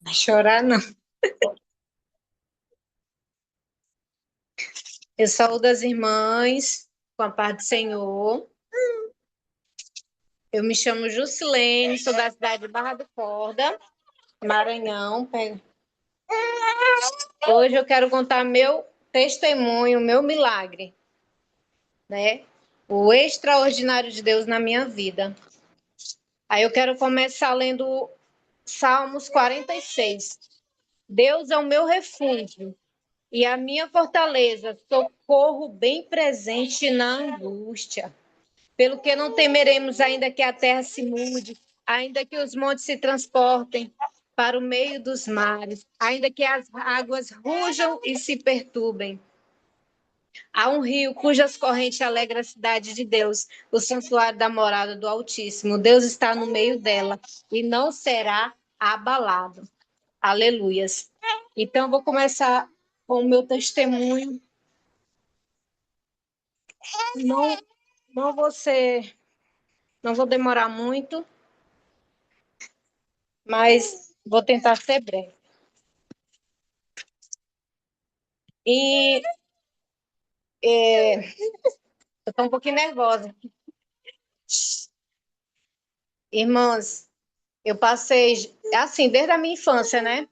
Vai chorar, não. Eu saúdo as irmãs com a paz do Senhor. Eu me chamo Jusilene, sou da cidade de Barra do Corda, Maranhão. Hoje eu quero contar meu testemunho, meu milagre, né? O extraordinário de Deus na minha vida. Aí eu quero começar lendo Salmos 46. Deus é o meu refúgio e a minha fortaleza, socorro bem presente na angústia. Pelo que não temeremos, ainda que a terra se mude, ainda que os montes se transportem para o meio dos mares, ainda que as águas rujam e se perturbem. Há um rio cujas correntes alegram a cidade de Deus, o santuário da morada do Altíssimo. Deus está no meio dela e não será abalado. Aleluias. Então, vou começar com o meu testemunho. Não, não vou ser, não vou demorar muito, mas vou tentar ser breve. E eu estou um pouquinho nervosa. Irmãs, eu passei, assim, desde a minha infância, né?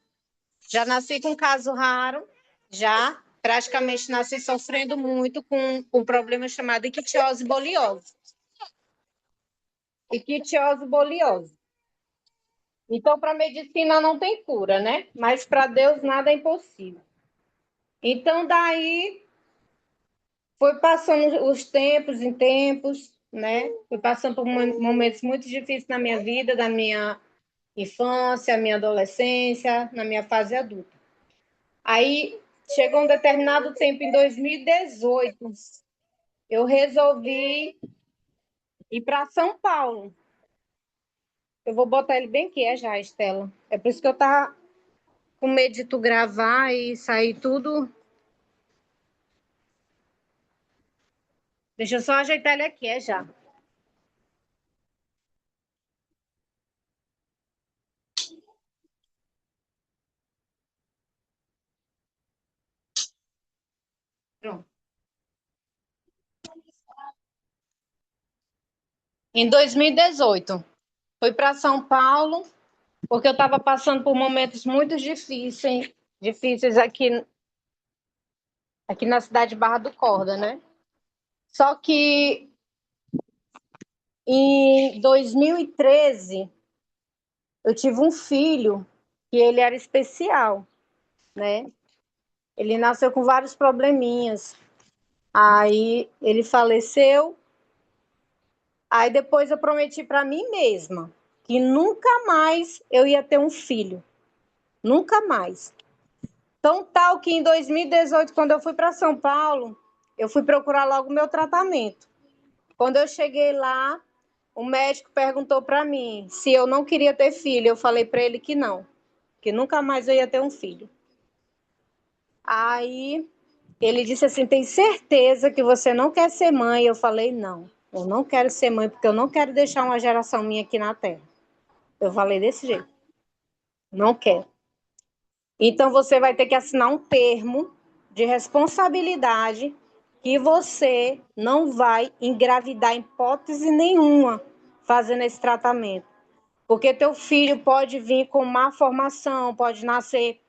Já nasci com um caso raro, já praticamente nasci sofrendo muito com um problema chamado ictiose boliose. Ictiose boliose. Então, para a medicina não tem cura, né? Mas para Deus nada é impossível. Então, daí foi passando os tempos em tempos, né? Fui passando por momentos muito difíceis na minha vida, da minha infância, minha adolescência, na minha fase adulta. Aí chegou um determinado tempo, em 2018, eu resolvi ir para São Paulo. Eu vou botar ele bem aqui, já, Estela. É por isso que eu tava com medo de tu gravar e sair tudo. Deixa eu só ajeitar ele aqui, já. Pronto. Em 2018, fui para São Paulo, porque eu estava passando por momentos muito difíceis aqui na cidade de Barra do Corda, né? Só que em 2013 eu tive um filho que ele era especial, né? Ele nasceu com vários probleminhas. Aí ele faleceu. Aí depois eu prometi para mim mesma que nunca mais eu ia ter um filho. Nunca mais. Então, tal que em 2018, quando eu fui para São Paulo, eu fui procurar logo o meu tratamento. Quando eu cheguei lá, o médico perguntou para mim se eu não queria ter filho. Eu falei para ele que não, que nunca mais eu ia ter um filho. Aí ele disse assim: tem certeza que você não quer ser mãe? Eu falei: não, eu não quero ser mãe porque eu não quero deixar uma geração minha aqui na Terra. Eu falei desse jeito: não quero. Então você vai ter que assinar um termo de responsabilidade que você não vai engravidar em hipótese nenhuma fazendo esse tratamento. Porque teu filho pode vir com má formação, pode nascer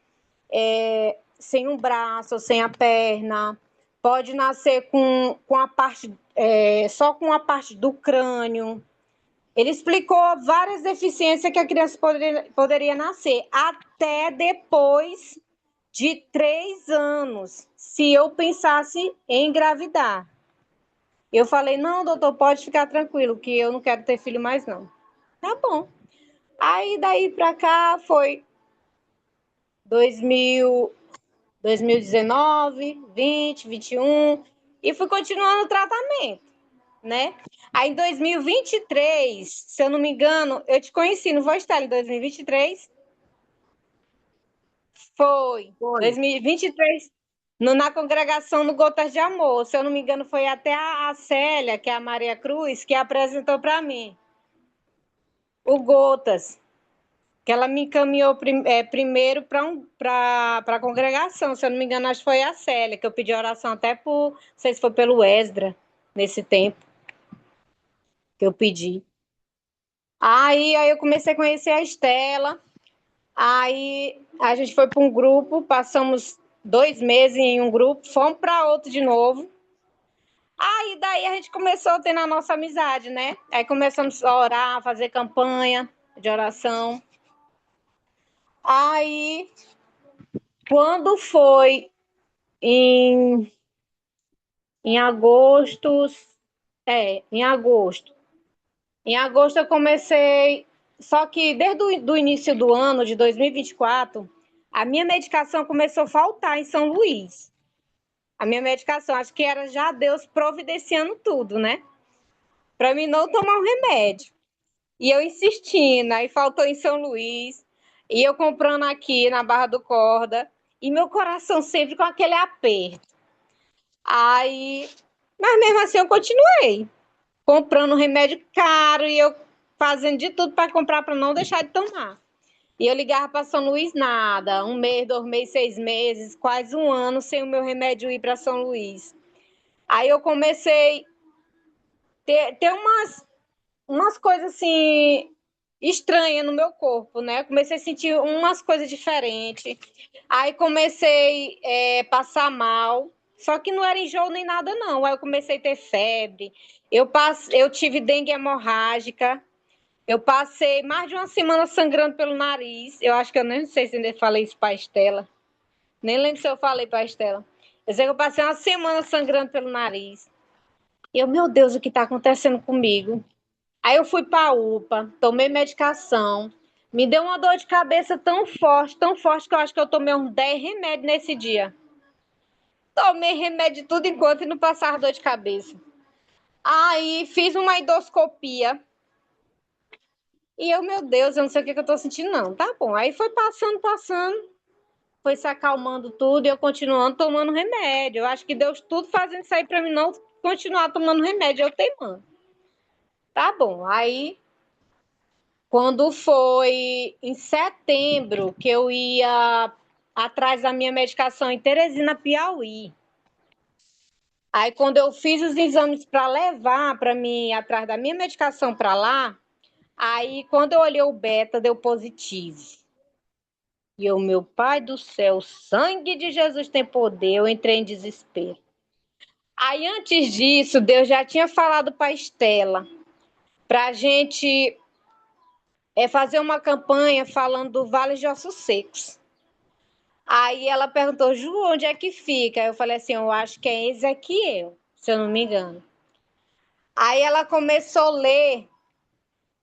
sem um braço, sem a perna, pode nascer com a parte, só com a parte do crânio. Ele explicou várias deficiências que a criança poderia nascer, até depois de 3 anos, se eu pensasse em engravidar. Eu falei: não, doutor, pode ficar tranquilo, que eu não quero ter filho mais, não. Tá bom. Aí, daí pra cá, foi 2000, 2019, 20, 21, e fui continuando o tratamento, né? Aí, em 2023, se eu não me engano, eu te conheci, não foi, Estela, em 2023? Foi. Foi. 2023, na congregação no Gotas de Amor. Se eu não me engano, foi até a Célia, que é a Maria Cruz, que apresentou para mim o Gotas. que ela me encaminhou primeiro para a congregação, se eu não me engano, acho que foi a Célia, que eu pedi oração até por, não sei se foi pelo Esdra, nesse tempo que eu pedi. Aí eu comecei a conhecer a Estela, aí a gente foi para um grupo, passamos 2 meses em um grupo, fomos para outro de novo. Aí daí a gente começou a ter a nossa amizade, né? Aí começamos a orar, a fazer campanha de oração. Aí, quando foi em, em agosto, em agosto. Em agosto eu comecei, só que desde o início do ano de 2024, a minha medicação começou a faltar em São Luís. A minha medicação, acho que era já Deus providenciando tudo, né? Para mim não tomar um remédio. E eu insistindo, aí faltou em São Luís, e eu comprando aqui na Barra do Corda, e meu coração sempre com aquele aperto. Aí, mas mesmo assim eu continuei comprando remédio caro e eu fazendo de tudo para comprar para não deixar de tomar. E eu ligava para São Luís nada, 1 mês, 2 meses, 6 meses, quase um ano sem o meu remédio ir para São Luís. Aí eu comecei a ter umas coisas assim estranhas no meu corpo, né? Eu comecei a sentir umas coisas diferentes. Aí comecei a passar mal, só que não era enjoo nem nada, não. Aí eu comecei a ter febre. Eu tive dengue hemorrágica. Eu passei mais de uma semana sangrando pelo nariz. Eu acho que eu nem sei se ainda falei isso para a Estela. Nem lembro se eu falei para a Estela. Eu sei que eu passei uma semana sangrando pelo nariz. E eu, meu Deus, o que está acontecendo comigo? Aí eu fui para a UPA, tomei medicação. Me deu uma dor de cabeça tão forte, que eu acho que eu tomei uns 10 remédios nesse dia. Tomei remédio de tudo enquanto e não passava dor de cabeça. Aí fiz uma endoscopia. E eu, meu Deus, eu não sei o que eu tô sentindo, não. Tá bom. Aí foi passando, foi se acalmando tudo e eu continuando tomando remédio. Eu acho que Deus tudo fazendo isso aí pra mim não continuar tomando remédio. Eu teimando. Tá bom. Aí, quando foi em setembro que eu ia atrás da minha medicação em Teresina, Piauí. Aí, quando eu fiz os exames para levar para mim atrás da minha medicação para lá, aí quando eu olhei o beta, deu positivo. E eu, meu pai do céu, o sangue de Jesus tem poder, eu entrei em desespero. Aí, antes disso, Deus já tinha falado para a Estela, para a gente fazer uma campanha falando do Vale de Ossos Secos. Aí ela perguntou, Ju, onde é que fica? Aí eu falei assim, eu acho que é em Ezequiel, se eu não me engano. Aí ela começou a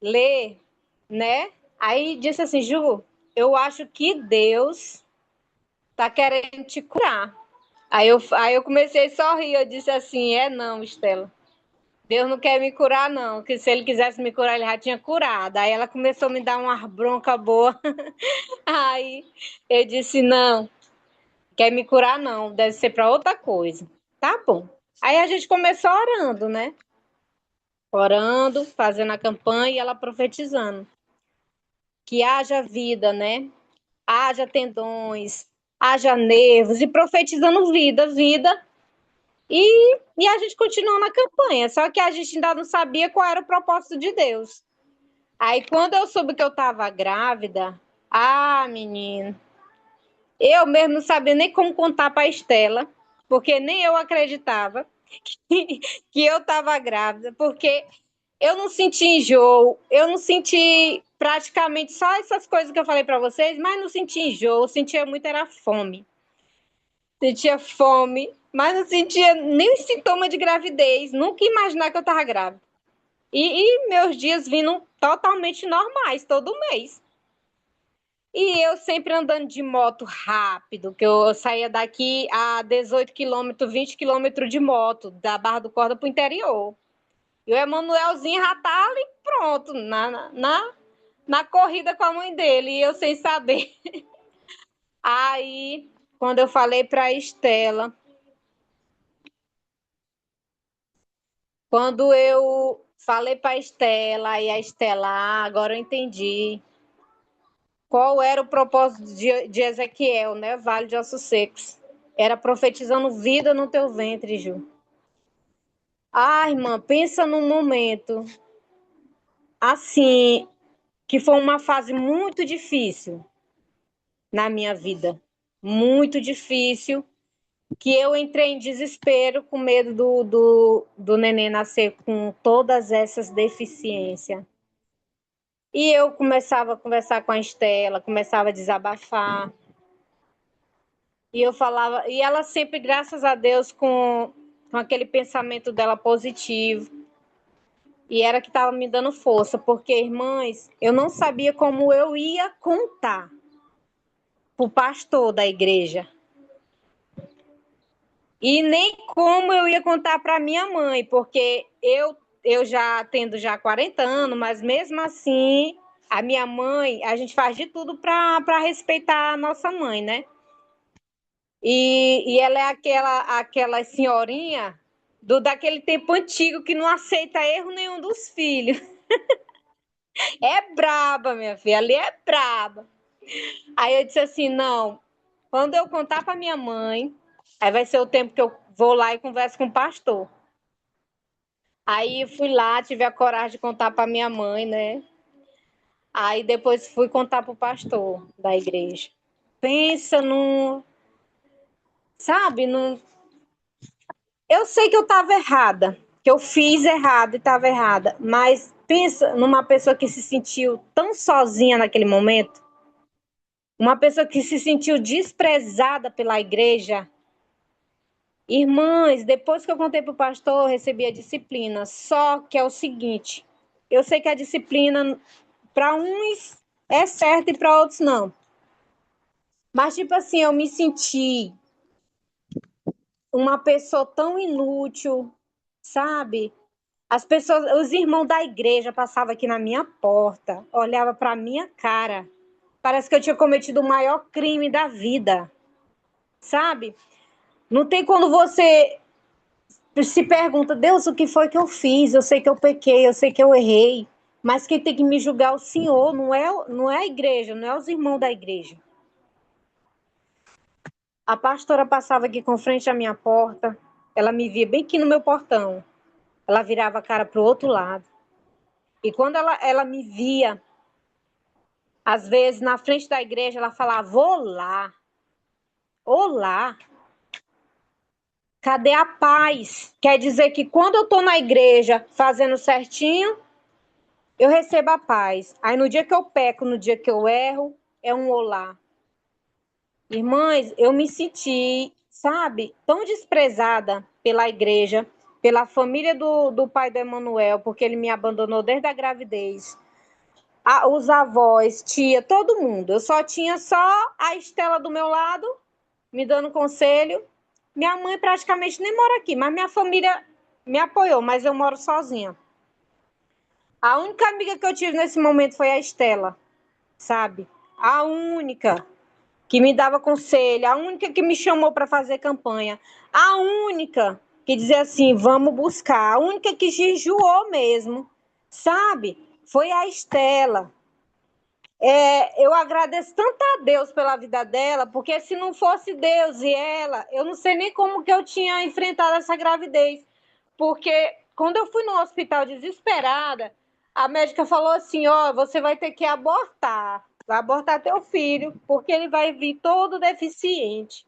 ler, né? Aí disse assim, Ju, eu acho que Deus tá querendo te curar. Aí eu comecei a sorrir, eu disse assim, não, Estela, Deus não quer me curar não, que se ele quisesse me curar, ele já tinha curado. Aí ela começou a me dar uma bronca boa. Aí eu disse, não, quer me curar não, deve ser para outra coisa. Tá bom. Aí a gente começou orando, né? Orando, fazendo a campanha e ela profetizando. Que haja vida, né? Haja tendões, haja nervos, e profetizando vida. E a gente continuou na campanha, só que a gente ainda não sabia qual era o propósito de Deus. Aí, quando eu soube que eu estava grávida, menino, eu mesmo não sabia nem como contar para a Estela, porque nem eu acreditava que eu estava grávida, porque eu não senti enjoo, eu não senti praticamente só essas coisas que eu falei para vocês, mas não senti enjoo, eu sentia muito era fome. Sentia fome, mas não sentia nem sintoma de gravidez, nunca imaginar que eu estava grávida. E meus dias vindo totalmente normais, todo mês. E eu sempre andando de moto rápido, que eu saía daqui a 18 quilômetros, 20 quilômetros de moto, da Barra do Corda para o interior. E o Emanuelzinho já tá ali pronto, na corrida com a mãe dele, e eu sem saber. Aí, quando eu falei para a Estela, quando eu falei para a Estela, e a Estela, agora eu entendi. Qual era o propósito de Ezequiel, né? Vale de ossos secos. Era profetizando vida no teu ventre, Ju. Ah, irmã, pensa num momento assim, que foi uma fase muito difícil na minha vida. Muito difícil, que eu entrei em desespero com medo do neném nascer com todas essas deficiências. E eu começava a conversar com a Estela, começava a desabafar. E eu falava, e ela sempre, graças a Deus, com aquele pensamento dela positivo. E era que estava me dando força, porque, irmãs, eu não sabia como eu ia contar para o pastor da igreja. E nem como eu ia contar para minha mãe, porque eu já tendo já 40 anos, mas mesmo assim, a minha mãe, a gente faz de tudo para respeitar a nossa mãe, né? E ela é aquela senhorinha daquele tempo antigo que não aceita erro nenhum dos filhos. É braba, minha filha, ali é braba. Aí eu disse assim: não, quando eu contar para minha mãe, aí vai ser o tempo que eu vou lá e converso com o pastor. Aí fui lá, tive a coragem de contar para minha mãe, né? Aí depois fui contar para o pastor da igreja. Pensa num, sabe, num... Eu sei que eu estava errada, que eu fiz errado e estava errada, mas pensa numa pessoa que se sentiu tão sozinha naquele momento, uma pessoa que se sentiu desprezada pela igreja. Irmãs, depois que eu contei para o pastor, eu recebi a disciplina. Só que é o seguinte, eu sei que a disciplina para uns é certa e para outros não. Mas, tipo assim, eu me senti uma pessoa tão inútil, sabe? As pessoas, os irmãos da igreja passavam aqui na minha porta, olhavam para minha cara. Parece que eu tinha cometido o maior crime da vida, sabe? Não tem quando você se pergunta, Deus, o que foi que eu fiz? Eu sei que eu pequei, eu sei que eu errei, mas quem tem que me julgar é o Senhor, não é a igreja, não é os irmãos da igreja. A pastora passava aqui com frente à minha porta, ela me via bem aqui no meu portão, ela virava a cara para o outro lado. E quando ela me via, às vezes na frente da igreja, ela falava, olá, olá, cadê a paz? Quer dizer que quando eu estou na igreja fazendo certinho, eu recebo a paz. Aí no dia que eu peco, no dia que eu erro, é um olá. Irmãs, eu me senti, sabe, tão desprezada pela igreja, pela família do pai do Emanuel, porque ele me abandonou desde a gravidez. Os avós, tia, todo mundo. Eu só tinha só a Estela do meu lado, me dando conselho. Minha mãe praticamente nem mora aqui, mas minha família me apoiou, mas eu moro sozinha. A única amiga que eu tive nesse momento foi a Estela, sabe? A única que me dava conselho, a única que me chamou para fazer campanha, a única que dizia assim, vamos buscar, a única que jejuou mesmo, sabe? Foi a Estela. Eu agradeço tanto a Deus pela vida dela, porque se não fosse Deus e ela, eu não sei nem como que eu tinha enfrentado essa gravidez. Porque quando eu fui no hospital desesperada, a médica falou assim: ó, você vai ter que abortar, vai abortar teu filho, porque ele vai vir todo deficiente.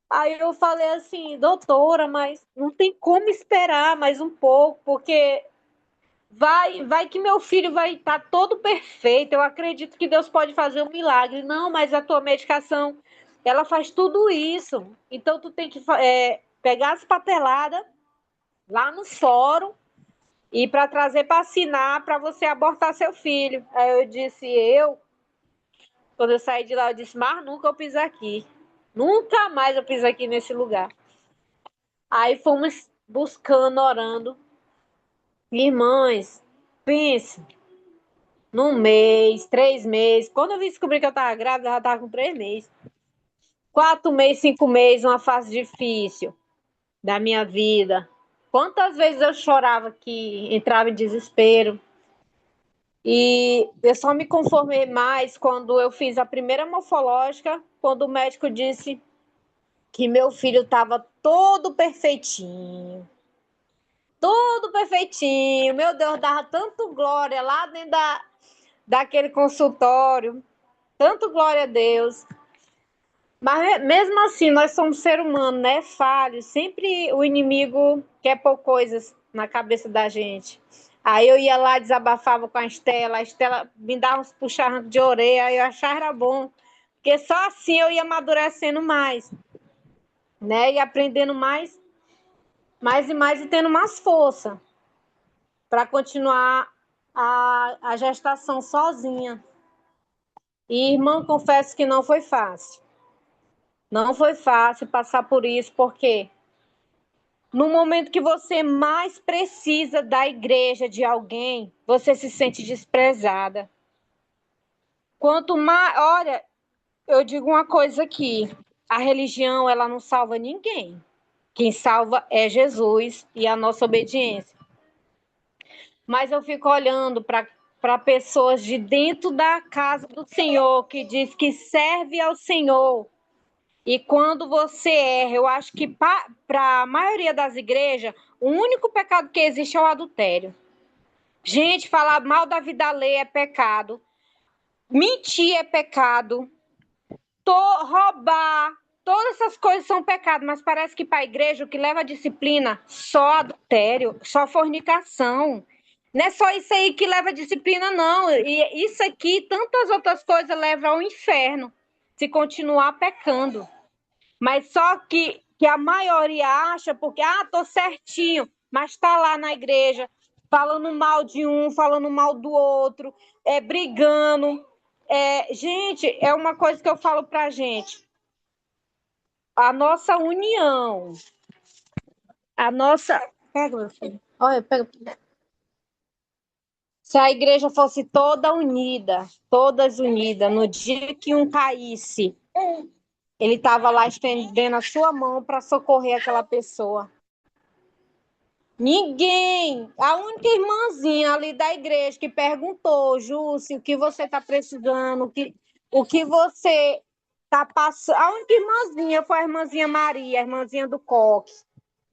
Aí eu falei assim, doutora, mas não tem como esperar mais um pouco, porque vai que meu filho vai estar todo perfeito. Eu acredito que Deus pode fazer um milagre. Não, mas a tua medicação, ela faz tudo isso. Então tu tem que pegar as papeladas lá no fórum e para trazer para assinar para você abortar seu filho. Aí eu disse, quando eu saí de lá, eu disse, mas nunca eu piso aqui. Nunca mais eu piso aqui nesse lugar. Aí fomos buscando, orando. Irmãs, pense, num mês, 3 meses. Quando eu vim descobrir que eu estava grávida, eu já estava com 3 meses. 4 meses, 5 meses, uma fase difícil da minha vida. Quantas vezes eu chorava aqui, entrava em desespero. E eu só me conformei mais quando eu fiz a primeira morfológica, quando o médico disse que meu filho estava todo perfeitinho. Tudo perfeitinho. Meu Deus, dava tanto glória lá dentro daquele consultório. Tanto glória a Deus. Mas mesmo assim, nós somos seres humanos, né? Falhos. Sempre o inimigo quer pôr coisas na cabeça da gente. Aí eu ia lá, desabafava com a Estela me dava uns puxarrancos de orelha, aí eu achava era bom. Porque só assim eu ia amadurecendo mais, né? E aprendendo mais e mais e tendo mais força para continuar a gestação sozinha. E, irmão, confesso que não foi fácil. Não foi fácil passar por isso, porque no momento que você mais precisa da igreja de alguém, você se sente desprezada. Quanto mais, olha, eu digo uma coisa aqui, a religião ela não salva ninguém. Quem salva é Jesus e a nossa obediência. Mas eu fico olhando para pessoas de dentro da casa do Senhor que diz que serve ao Senhor. E quando você erra, eu acho que para a maioria das igrejas, o único pecado que existe é o adultério. Gente, falar mal da vida alheia é pecado. Mentir é pecado. Roubar. Todas essas coisas são pecado, mas parece que para a igreja o que leva a disciplina só adultério, só fornicação. Não é só isso aí que leva a disciplina, não. E isso aqui, tantas outras coisas levam ao inferno, se continuar pecando. Mas só que a maioria acha, porque, tô certinho, mas está lá na igreja, falando mal de um, falando mal do outro, brigando. Gente, é uma coisa que eu falo pra gente. A nossa união, a nossa. Pega, meu filho. Olha, pega. Se a igreja fosse toda unida, todas unidas, no dia que um caísse, ele estava lá estendendo a sua mão para socorrer aquela pessoa. Ninguém, a única irmãzinha ali da igreja que perguntou, Jússi, o que você está precisando, o que você está passando. A única irmãzinha foi a irmãzinha Maria, a irmãzinha do Coque,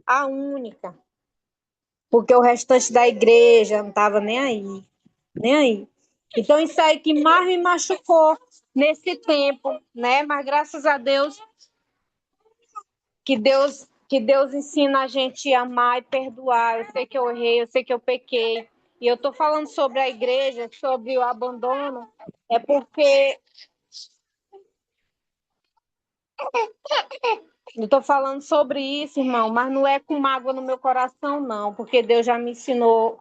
a única. Porque o restante da igreja não estava nem aí, nem aí. Então, isso aí que mais me machucou nesse tempo, né? Mas graças a Deus, que Deus ensina a gente a amar e perdoar. Eu sei que eu errei, eu sei que eu pequei. E eu estou falando sobre a igreja, sobre o abandono, é porque eu estou falando sobre isso, irmão, mas não é com mágoa no meu coração, não, porque Deus já me ensinou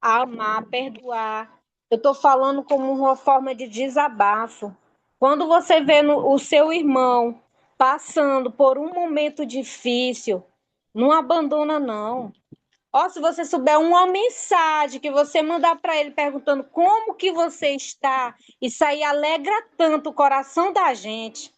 a amar, a perdoar. Eu estou falando como uma forma de desabafo. Quando você vê o seu irmão passando por um momento difícil, não abandona, não. Ó, se você souber uma mensagem que você mandar para ele perguntando como que você está, isso aí alegra tanto o coração da gente,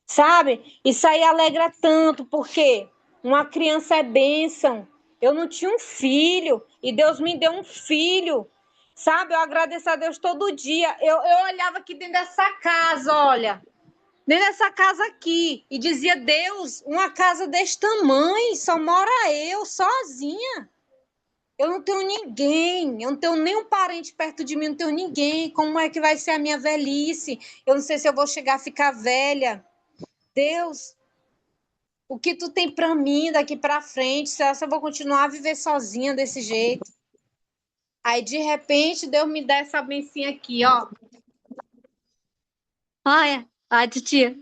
sabe? Isso aí alegra tanto, porque uma criança é bênção. Eu não tinha um filho e Deus me deu um filho, sabe? Eu agradeço a Deus todo dia. Eu olhava aqui dentro dessa casa, olha, dentro dessa casa aqui, e dizia: Deus, uma casa desse tamanho, só mora eu, sozinha. Eu não tenho ninguém, eu não tenho nenhum parente perto de mim, não tenho ninguém. Como é que vai ser a minha velhice? Eu não sei se eu vou chegar a ficar velha. Deus, o que tu tem para mim daqui para frente? Será que eu vou continuar a viver sozinha desse jeito? Aí, de repente, Deus me dá essa bencinha aqui, ó. Olha, a titia.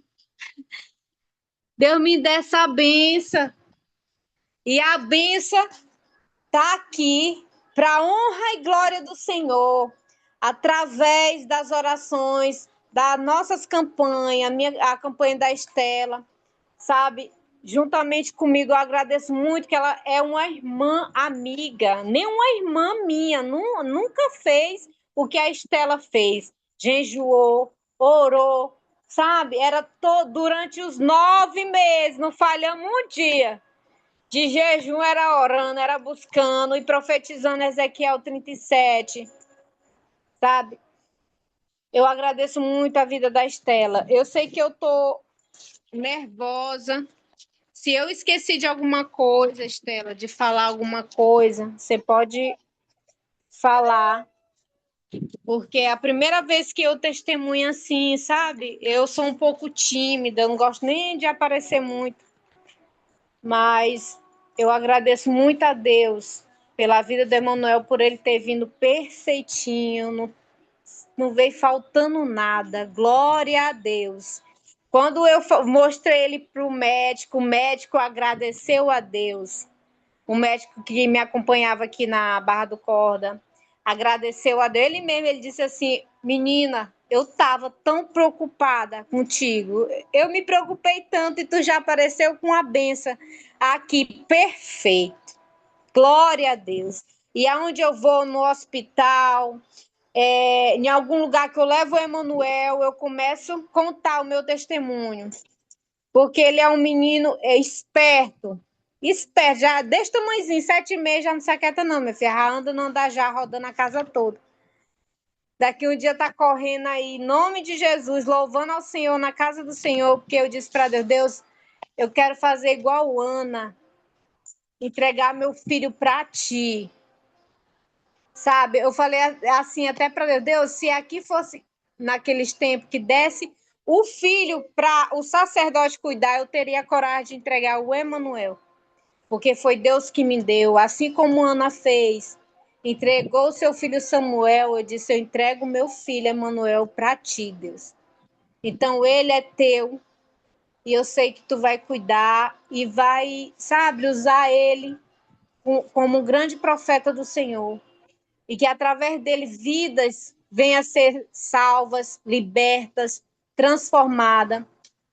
Deus me dá essa benção. E a benção tá aqui para honra e glória do Senhor, através das orações, das nossas campanhas, a campanha da Estela, sabe? Juntamente comigo, eu agradeço muito que ela é uma irmã amiga, nem uma irmã minha, nunca fez o que a Estela fez. Jejuou, orou, sabe? Era durante os 9 meses, não falhamos um dia. De jejum era orando, era buscando e profetizando Ezequiel 37. sabe? Eu agradeço muito a vida da Estela. Eu sei que eu tô nervosa. Se eu esqueci de alguma coisa, Estela, de falar alguma coisa, você pode falar, porque é a primeira vez que eu testemunho assim, sabe? Eu sou um pouco tímida, eu não gosto nem de aparecer muito, mas eu agradeço muito a Deus pela vida do Emanuel, por ele ter vindo perfeitinho, não veio faltando nada. Glória a Deus. Quando eu mostrei ele para o médico agradeceu a Deus. O médico que me acompanhava aqui na Barra do Corda agradeceu a Deus. Ele mesmo, ele disse assim, menina, eu estava tão preocupada contigo. Eu me preocupei tanto e tu já apareceu com a benção aqui, perfeito. Glória a Deus. E aonde eu vou no hospital, em algum lugar que eu levo o Emanuel, eu começo a contar o meu testemunho. Porque ele é um menino esperto. Esperto, já desse tamanhozinho, 7 meses, já não se aquieta não, minha filha. Já anda, não anda já, rodando a casa toda. Daqui um dia tá correndo aí, em nome de Jesus, louvando ao Senhor, na casa do Senhor, porque eu disse para Deus, Deus, eu quero fazer igual Ana, entregar meu filho para ti. Sabe? Eu falei assim até para Deus, Deus, se aqui fosse naqueles tempos que desse o filho para o sacerdote cuidar, eu teria coragem de entregar o Emanuel, porque foi Deus que me deu, assim como Ana fez. Entregou o seu filho Samuel, eu disse, eu entrego o meu filho Emanuel para ti, Deus. Então ele é teu e eu sei que tu vai cuidar e vai, sabe, usar ele como um grande profeta do Senhor. E que através dele vidas venham a ser salvas, libertas, transformadas.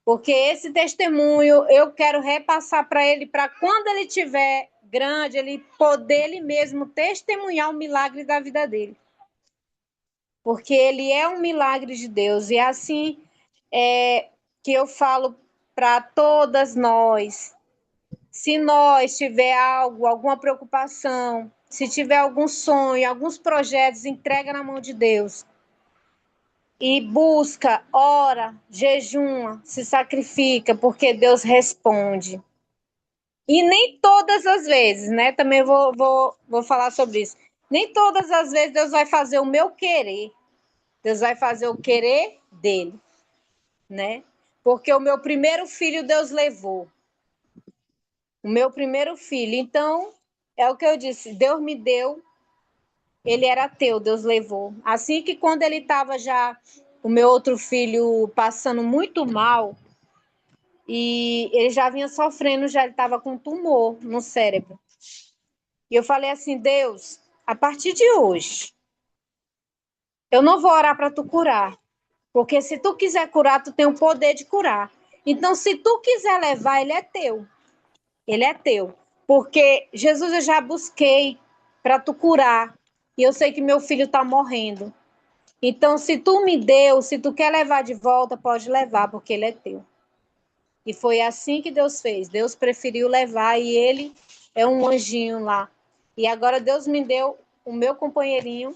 Porque esse testemunho eu quero repassar para ele, para quando ele tiver grande, ele poder ele mesmo testemunhar o milagre da vida dele. Porque ele é um milagre de Deus. E é assim que eu falo para todas nós. Se nós tiver algo, alguma preocupação, se tiver algum sonho, alguns projetos, entrega na mão de Deus. E busca, ora, jejuma, se sacrifica, porque Deus responde. E nem todas as vezes, né? Também vou falar sobre isso. Nem todas as vezes Deus vai fazer o meu querer. Deus vai fazer o querer dele, né? Porque o meu primeiro filho Deus levou. O meu primeiro filho. Então, é o que eu disse, Deus me deu, ele era teu, Deus levou. Assim que quando ele estava já, o meu outro filho passando muito mal, e ele já vinha sofrendo, já ele estava com tumor no cérebro. E eu falei assim, Deus, a partir de hoje, eu não vou orar para tu curar, porque se tu quiser curar, tu tem o poder de curar. Então, se tu quiser levar, ele é teu. Ele é teu. Porque, Jesus, eu já busquei para tu curar. E eu sei que meu filho está morrendo. Então, se tu me deu, se tu quer levar de volta, pode levar, porque ele é teu. E foi assim que Deus fez. Deus preferiu levar e ele é um anjinho lá. E agora Deus me deu o meu companheirinho,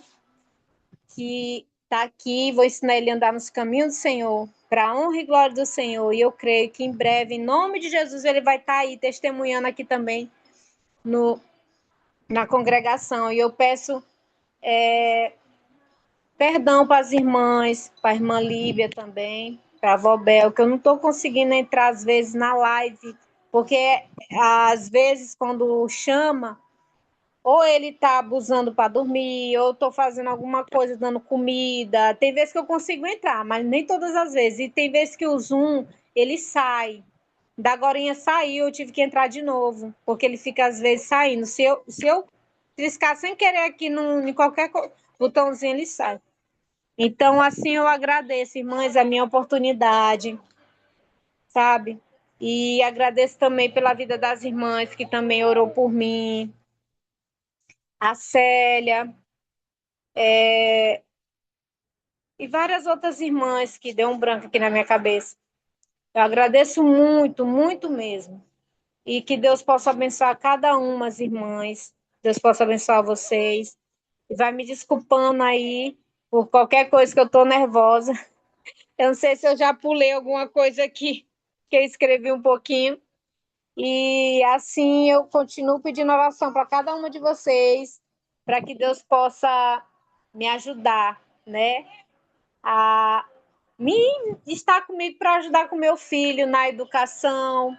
que está aqui, vou ensinar ele a andar nos caminhos do Senhor, para a honra e glória do Senhor. E eu creio que em breve, em nome de Jesus, ele vai estar aí testemunhando aqui também no, na congregação. E eu peço perdão para as irmãs, para a irmã Líbia também, para a avó Bel, que eu não estou conseguindo entrar às vezes na live, porque às vezes quando chama, ou ele está abusando para dormir, ou estou fazendo alguma coisa, dando comida. Tem vezes que eu consigo entrar, mas nem todas as vezes. E tem vezes que o Zoom, ele sai. Da agorinha saiu, eu tive que entrar de novo, porque ele fica às vezes saindo. Se eu triscar sem querer aqui em qualquer botãozinho, ele sai. Então, assim, eu agradeço, irmãs, a minha oportunidade, sabe? E agradeço também pela vida das irmãs que também orou por mim, a Célia, e várias outras irmãs que deu um branco aqui na minha cabeça. Eu agradeço muito, muito mesmo. E que Deus possa abençoar cada uma, as irmãs. Deus possa abençoar vocês. E vai me desculpando aí, por qualquer coisa que eu tô nervosa. Eu não sei se eu já pulei alguma coisa aqui, que eu escrevi um pouquinho. E assim eu continuo pedindo oração para cada uma de vocês, para que Deus possa me ajudar, né? A me estar comigo para ajudar com meu filho na educação,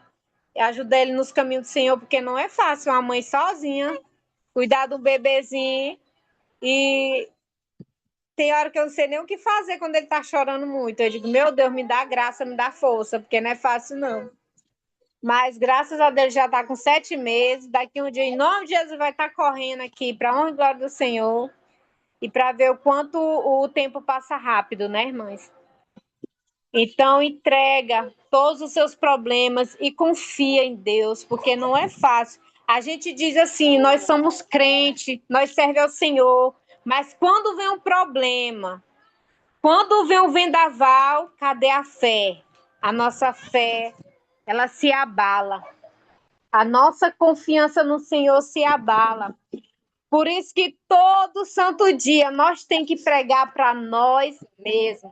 ajudar ele nos caminhos do Senhor, porque não é fácil uma mãe sozinha cuidar do bebezinho e tem hora que eu não sei nem o que fazer quando ele tá chorando muito. Eu digo, meu Deus, me dá graça, me dá força, porque não é fácil, não. Mas graças a Deus já está com 7 meses. Daqui um dia, em nome de Jesus, vai estar correndo aqui para a honra e glória do Senhor. E para ver o quanto o tempo passa rápido, né, irmãs? Então, entrega todos os seus problemas e confia em Deus, porque não é fácil. A gente diz assim: nós somos crente, nós servemos ao Senhor, mas quando vem um problema, quando vem um vendaval, cadê a fé? A nossa fé, ela se abala. A nossa confiança no Senhor se abala. Por isso que todo santo dia nós tem que pregar para nós mesmos.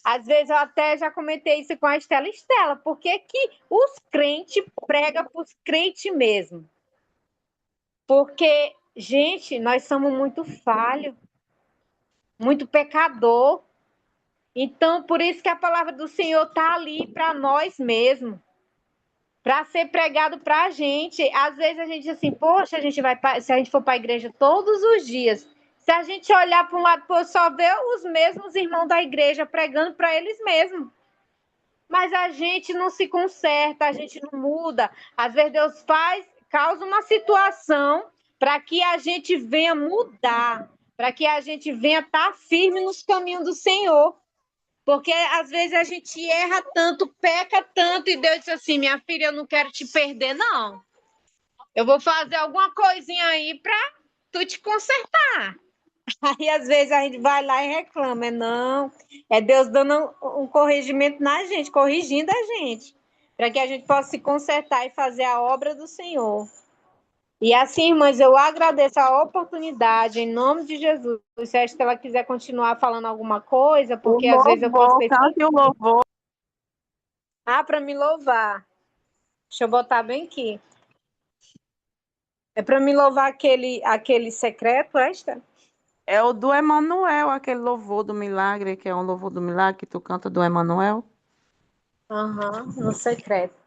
Às vezes eu até já comentei isso com a Estela. Estela, por que que os crentes pregam para os crentes mesmo? Porque, gente, nós somos muito falhos, muito pecador. Então, por isso que a palavra do Senhor está ali para nós mesmos. Para ser pregado para a gente. Às vezes a gente assim, poxa, a gente vai se a gente for para a igreja todos os dias, se a gente olhar para um lado só ver os mesmos irmãos da igreja pregando para eles mesmos. Mas a gente não se conserta, a gente não muda. Às vezes Deus causa uma situação para que a gente venha mudar, para que a gente venha estar firme nos caminhos do Senhor. Porque às vezes a gente erra tanto, peca tanto, e Deus diz assim: minha filha, eu não quero te perder, não. Eu vou fazer alguma coisinha aí para tu te consertar. Aí às vezes a gente vai lá e reclama, não. É Deus dando um corrigimento na gente, corrigindo a gente, para que a gente possa se consertar e fazer a obra do Senhor. E assim, irmãs, eu agradeço a oportunidade, em nome de Jesus. Se a Estela quiser continuar falando alguma coisa, O porque às vezes eu posso louvor, ter. cante o louvor. Ah, para me louvar. Deixa eu botar bem aqui. É para me louvar aquele secreto, esta? É o do Emanuel, aquele louvor do milagre, que é um louvor do milagre que tu canta do Emanuel. Aham, no secreto.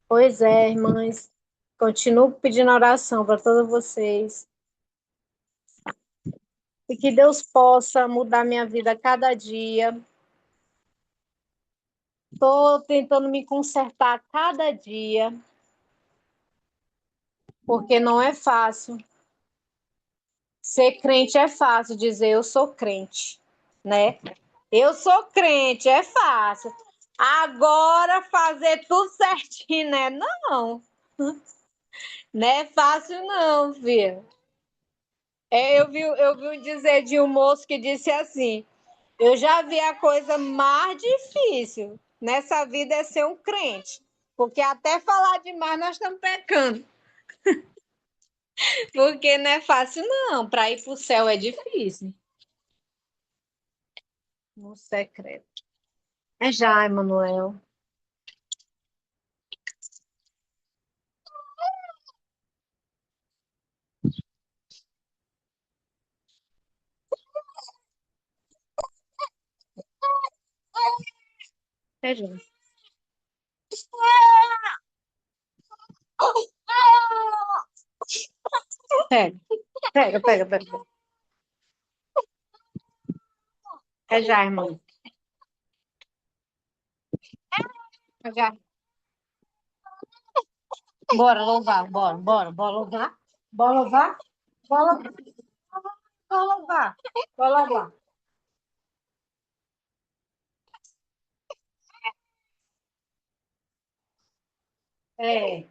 Pois é, irmãs. Continuo pedindo oração para todos vocês. E que Deus possa mudar minha vida a cada dia. Estou tentando me consertar a cada dia, porque não é fácil. Ser crente é fácil, dizer eu sou crente, né? Eu sou crente, é fácil. Agora fazer tudo certinho, né? Não, não é fácil não, filho. Eu vi dizer de um moço que disse assim, eu já vi a coisa mais difícil nessa vida é ser um crente, porque até falar demais nós estamos pecando, porque não é fácil não, para ir para o céu é difícil. No secreto. É já, Emanuel. É já. Pega, pega, pega, pega. É já, irmão. É já. Bora louvar, bora, bora, bora louvar. Bora louvar, bora louvar, bora louvar. Bora louvar. É.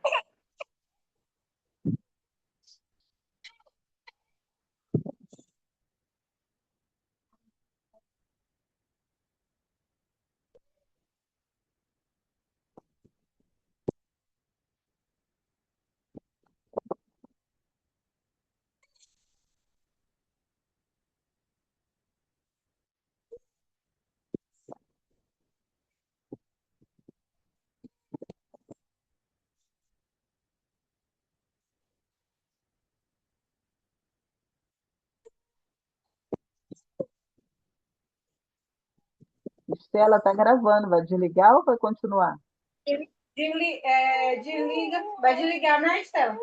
Estela, tá gravando. Vai desligar ou vai continuar? Desliga, vai desligar, né, Estela?